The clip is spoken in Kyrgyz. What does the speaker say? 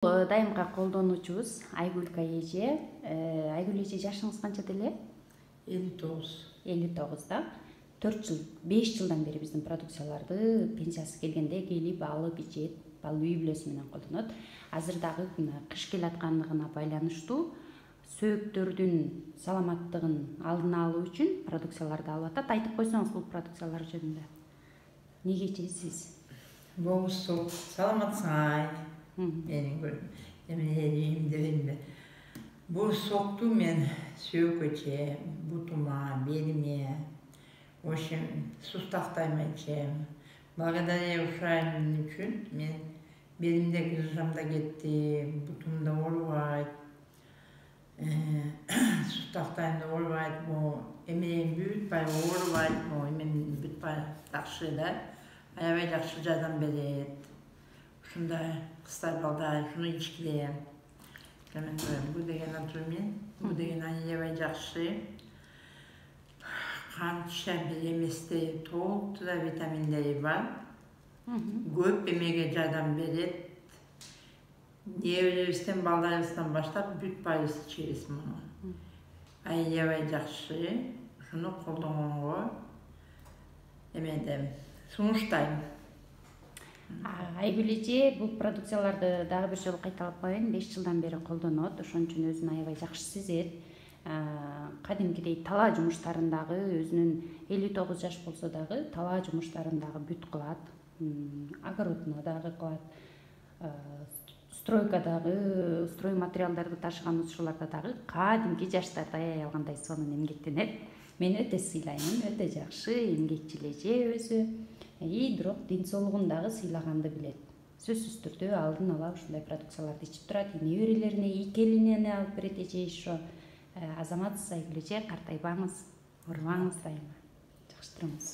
Дайымга колдонуучубуз Айгүл эже. Айгүл эже жашыңыз канча деле? 59. 59да. 4 жыл, 5 жылдан бери биздин продукцияларды пенсиясы келгенде келип алып ичет, балып үй бүлөсү менен колдонот. Азыр дагы кыш келаткандыгына байланыштуу сөөктөрдүн саламаттыгын алдын алуу үчүн продукцияларды алып атат. Айтып койсоңуз бул продукциялар жөнүндө. Эмнеге ичесиз? Болсу саламатсыңай. Менин бул сокту мен сөөккө ичем, бутума, белиме, в общем, суставтайыма ичем. Благодаря ушайым үчүн мен белимдеги жыжам да кетти, бутум да оорубайт, суставтайым да оорубайт, эмем бүтпай оорубайт, эмем бүтпай жакшы да, аябай жакшы жардам берет. Ушундай кыздар балдар ушуну ичкиле. Бул деген атымен, бул деген аябай жакшы. Канча бир эместей толуктура витаминдери бар. Көп эмеге жардам берет. Неберебизден балдарыбыздан баштап бүт баарыбыз ичебиз муну. Аябай жакшы. Ушуну колдонгонго сунуштайм. Айгүл эже бул продукцияларды дагы бир жолу кайталап коеюн, 5 жылдан бери колдонот, ошон үчүн өзүн аябай жакшы сезет. Кадимкидей талаа жумуштарындагы өзүнүн 59 жаш болсо дагы талаа жумуштарындагы бүт кылат, огородуна дагы кылат, стройкадагы строй материалдарды ташыган учурларда дагы кадимки жаштарды аяй алгандай сонун эмгектенет. Мен өтө сыйлаймын, өтө жакшы эмгекчил эже өзү. Бирок ден соолугун дагы сыйлаганды билет. Сөзсүз түрдө алдын ала ушундай продукцияларды ичип турат. Неберелерине ийкелине алып берет эже ошо. Азаматсыз Айгүл эже, картайбаңыз, оорубаңыз дайыма. Жакшы туруңуз.